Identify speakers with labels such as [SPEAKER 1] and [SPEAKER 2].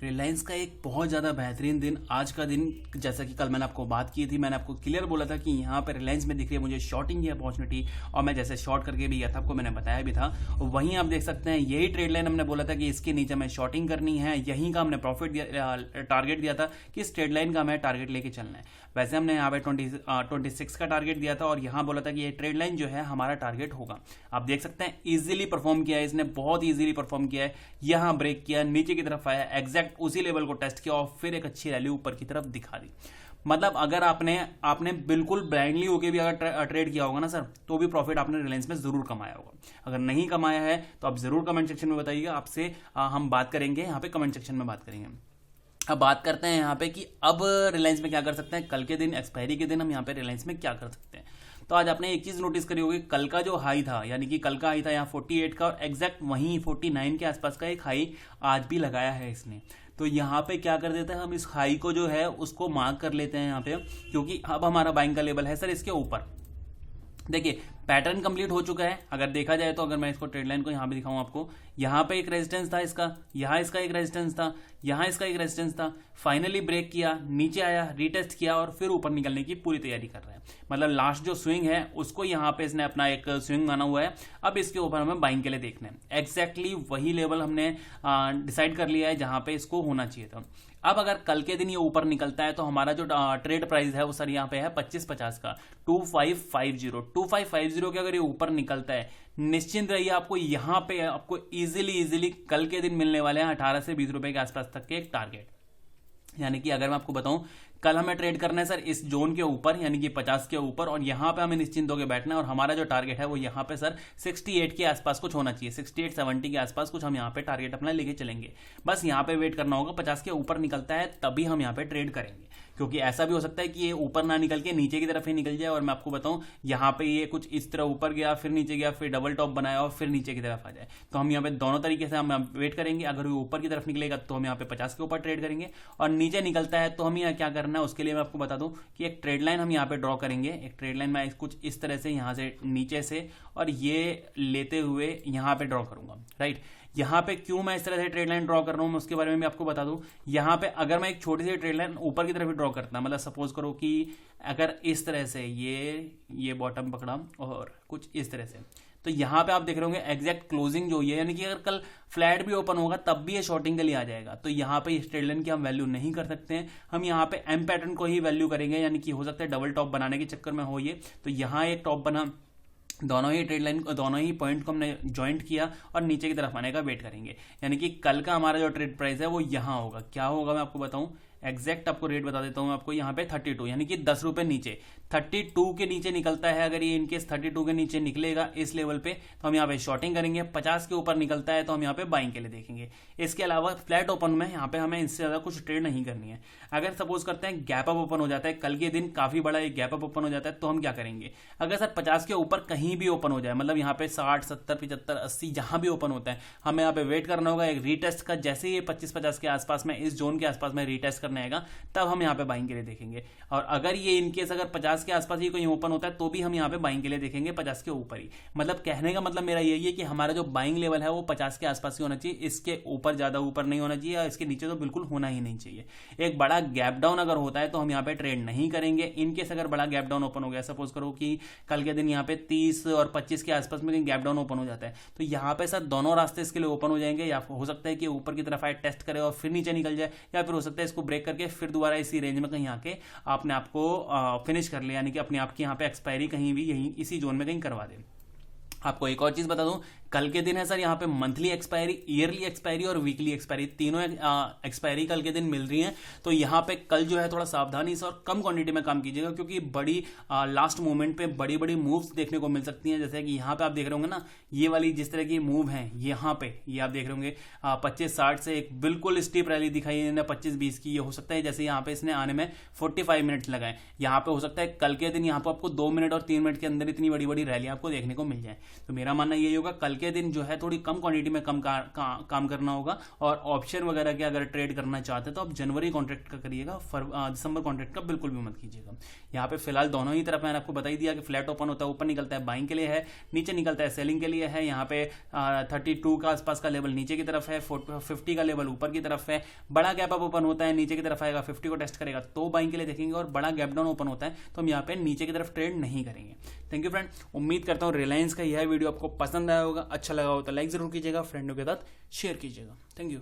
[SPEAKER 1] रिलायंस का एक बहुत ज़्यादा बेहतरीन दिन आज का दिन, जैसा कि कल मैंने आपको बात की थी, मैंने आपको क्लियर बोला था कि यहाँ पे रिलायंस में दिख रही है मुझे शॉर्टिंग की अपॉर्चुनिटी, और मैं जैसे शॉर्ट करके भी गया था, आपको मैंने बताया भी था। वहीं आप देख सकते हैं यही ट्रेड लाइन हमने बोला था कि इसके नीचे हमें शॉर्टिंग करनी है, यहीं का हमने प्रॉफिट टारगेट दिया था कि इस ट्रेड लाइन का हमें टारगेट लेके चलना है। वैसे हमने यहाँ पे 26 का टारगेट दिया था और यहाँ बोला था कि ये ट्रेड लाइन जो है हमारा टारगेट होगा। आप देख सकते हैं इजीली परफॉर्म किया है इसने, बहुत इजीली परफॉर्म किया है। यहाँ ब्रेक किया, नीचे की तरफ आया, एग्जैक्ट उसी लेवल को टेस्ट किया और फिर एक अच्छी रैली ऊपर की तरफ दिखा दी। मतलब अगर आपने बिल्कुल ब्लाइंडली होके भी अगर ट्रेड किया होगा ना सर, तो भी प्रॉफिट आपने रिलायंस में जरूर कमाया होगा। अगर नहीं कमाया है तो आप जरूर कमेंट सेक्शन में बताइएगा, आपसे हम बात करेंगे, यहाँ पे कमेंट सेक्शन में बात करेंगे। अब बात करते हैं यहाँ पे कि अब रिलायंस में क्या कर सकते हैं। कल के दिन, एक्सपायरी के दिन, हम यहाँ पे रिलायंस में क्या कर सकते हैं। तो आज आपने एक चीज नोटिस करी होगी, कल का जो हाई था, यानी कि कल का हाई था यहाँ 48 का, और एग्जैक्ट वहीं 49 के आसपास का एक हाई आज भी लगाया है इसने। तो यहाँ पे क्या कर देते हैं, हम इस हाई को जो है उसको मार्क कर लेते हैं यहाँ पे, क्योंकि अब हमारा बाइंग का लेवल है सर इसके ऊपर। देखिए पैटर्न कंप्लीट हो चुका है। अगर देखा जाए तो, अगर मैं इसको ट्रेड लाइन को यहाँ पे दिखाऊं आपको, यहाँ पे एक रेजिस्टेंस था इसका, यहाँ इसका एक रेजिस्टेंस था, यहाँ इसका एक रेजिस्टेंस था, फाइनली ब्रेक किया, नीचे आया, रीटेस्ट किया और फिर ऊपर निकलने की पूरी तैयारी कर रहा है। मतलब लास्ट जो स्विंग है उसको यहाँ पे इसने अपना एक स्विंग माना हुआ है। अब इसके ऊपर हमें बाइंग के लिए देखना है। एग्जैक्टली वही लेवल हमने डिसाइड कर लिया है जहां पे इसको होना चाहिए था। अब अगर कल के दिन ये ऊपर निकलता है तो हमारा जो ट्रेड प्राइस है वो सर यहाँ पे है 2550 का, 2550 के अगर ये ऊपर निकलता है, निश्चिंत रहिए आपको यहाँ पे आपको इजीली कल के दिन मिलने वाले हैं 18 से 20 रुपए के आसपास तक के एक टारगेट। यानी कि अगर मैं आपको बताऊं, कल हमें ट्रेड करना है सर इस जोन के ऊपर, यानी कि 50 के ऊपर, और यहां पे हमें निश्चिंत होकर बैठना है। और हमारा जो टारगेट है वो यहां पे सर 68 के आसपास कुछ होना चाहिए, 68-70 के आसपास कुछ हम यहां पे टारगेट अपना लेके चलेंगे। बस यहां पे वेट करना होगा, 50 के ऊपर निकलता है तभी हम यहां पे ट्रेड करेंगे, क्योंकि ऐसा भी हो सकता है कि ये ऊपर ना निकल के नीचे की तरफ ही निकल जाए। और मैं आपको बताऊं, यहाँ पे ये कुछ इस तरह ऊपर गया, फिर नीचे गया, फिर डबल टॉप बनाया और फिर नीचे की तरफ आ जाए। तो हम यहाँ पे दोनों तरीके से हम वेट करेंगे। अगर वो ऊपर की तरफ निकलेगा तो हम यहाँ पे 50 के ऊपर ट्रेड करेंगे, और नीचे निकलता है तो हम यहाँ क्या करना है उसके लिए मैं आपको बता दूं कि एक ट्रेड लाइन हम यहाँ पे ड्रॉ करेंगे। एक ट्रेड लाइन मैं कुछ इस तरह से यहाँ से नीचे से और ये लेते हुए यहाँ पे ड्रॉ करूंगा, राइट। यहाँ पे क्यों मैं इस तरह से ट्रेड लाइन ड्रॉ कर रहा हूँ मैं उसके बारे में भी आपको बता दूं। यहाँ पे अगर मैं एक छोटी सी ट्रेड लाइन ऊपर की तरफ ड्रॉ करता, मतलब सपोज करो कि अगर इस तरह से ये बॉटम पकड़ा और कुछ इस तरह से, तो यहाँ पे आप देख रहे होंगे एग्जैक्ट क्लोजिंग जो है, यानी कि अगर कल फ्लैट भी ओपन होगा तब भी ये शॉर्टिंग के लिए आ जाएगा। तो यहाँ पे इस ट्रेड लाइन की हम वैल्यू नहीं कर सकते हैं, हम यहाँ पे एम पैटर्न को ही वैल्यू करेंगे। यानी कि हो सकता है डबल टॉप बनाने के चक्कर में हो ये, तो यहाँ एक टॉप बना, दोनों ही ट्रेड लाइन, दोनों ही पॉइंट को हमने ज्वाइंट किया और नीचे की तरफ आने का वेट करेंगे। यानी कि कल का हमारा जो ट्रेड प्राइस है वो यहाँ होगा। क्या होगा मैं आपको बताऊं, एग्जैक्ट आपको रेट बता देता हूं आपको। यहाँ पे 32, यानी कि 10 रुपए नीचे, 32 के नीचे निकलता है। अगर ये इनकेस 32 के नीचे निकलेगा इस लेवल पे तो हम यहाँ पे शॉर्टिंग करेंगे। 50 के ऊपर निकलता है तो हम यहाँ पे बाइंग के लिए देखेंगे। इसके अलावा फ्लैट ओपन में यहाँ पे हमें इससे ज्यादा कुछ ट्रेड नहीं करनी है। अगर सपोज करते हैं गैप अप ओपन हो जाता है, कल के दिन काफी बड़ा एक गैप अप ओपन हो जाता है, तो हम क्या करेंगे। अगर सर 50 के ऊपर कहीं भी ओपन हो जाए, मतलब यहाँ पे 60, 70, 75, 80 जहां भी ओपन होता है, हमें यहाँ पे वेट करना होगा एक रीटेस्ट का। जैसे ये 25-50 के आसपास में, इस जोन के आसपास में रीटेस्ट करने आएगा, तब हम यहाँ पे बाइंग के लिए देखेंगे। और अगर ये इनकेस अगर 50 के आसपास ही कोई ओपन होता है तो भी हम यहाँ पे बाइंग के लिए देखेंगे 50 के ऊपर ही। मतलब कहने का मतलब मेरा यही है कि हमारा जो बाइंग लेवल है वो 50 के आसपास ही होना चाहिए, इसके ऊपर ज्यादा ऊपर नहीं होना चाहिए और इसके नीचे तो बिल्कुल होना ही नहीं चाहिए। एक बड़ा गैप डाउन अगर होता है तो हम यहाँ पे ट्रेड नहीं करेंगे। इनकेस अगर बड़ा गैप डाउन ओपन हो गया, सपोज करो कि कल के दिन यहाँ पे 30 और 25 के आसपास में कहीं गैप डाउन ओपन हो जाता है, तो यहाँ पे सर दोनों रास्ते इसके लिए ओपन हो जाएंगे। या हो सकता है कि ऊपर की तरफ आए, टेस्ट करे और फिर नीचे निकल जाए, या फिर हो सकता है इसको ब्रेक करके फिर दोबारा इसी रेंज में कहीं आके आपने आपको फिनिश कर ले, यानी कि अपने आप की यहाँ पे एक्सपायरी कहीं भी यहीं इसी जोन में कहीं करवा दे। आपको एक और चीज बता दूं, कल के दिन है सर यहाँ पे मंथली एक्सपायरी, ईयरली एक्सपायरी और वीकली एक्सपायरी, तीनों एक्सपायरी कल के दिन मिल रही हैं। तो यहाँ पे कल जो है थोड़ा सावधानी से और कम क्वांटिटी में काम कीजिएगा, क्योंकि बड़ी लास्ट मोमेंट पे बड़ी बड़ी मूव्स देखने को मिल सकती हैं। जैसे कि यहाँ पे आप देख रहे होंगे ना, ये वाली जिस तरह की मूव है यहाँ पे, ये आप देख रहे होंगे 25-60 से एक बिल्कुल स्टीप रैली दिखाई है 25-20 की। ये हो सकता है जैसे यहाँ पे इसने आने में 45 मिनट्स लगाए, यहाँ पे हो सकता है कल के दिन यहाँ पे आपको 2 मिनट और 3 मिनट के अंदर इतनी बड़ी बड़ी रैली आपको देखने को मिल जाए। तो मेरा मानना यही होगा, कल के दिन जो है थोड़ी कम क्वांटिटी में काम करना होगा। और ऑप्शन वगैरह के अगर ट्रेड करना चाहते हैं तो आप जनवरी कॉन्ट्रैक्ट का करिएगा, दिसंबर कॉन्ट्रैक्ट का बिल्कुल भी मत कीजिएगा। यहाँ पे फिलहाल दोनों ही तरफ मैंने आपको बता ही दिया कि फ्लैट ओपन होता है, ऊपर निकलता है बाइंग के लिए है, नीचे निकलता है सेलिंग के लिए है। यहाँ पे 32 का आसपास का लेवल नीचे की तरफ है, 50 का लेवल ऊपर की तरफ है। बड़ा गैप अप ओपन होता है, नीचे की तरफ आएगा, 50 को टेस्ट करेगा तो बाइंग के लिए देखेंगे, और बड़ा गैप डाउन ओपन होता है तो हम यहाँ पे नीचे की तरफ ट्रेड नहीं करेंगे। थैंक यू फ्रेंड, उम्मीद करता हूँ रिलायंस का यह वीडियो आपको पसंद आया होगा, अच्छा लगा हो तो लाइक जरूर कीजिएगा, फ्रेंडों के साथ शेयर कीजिएगा। Thank you.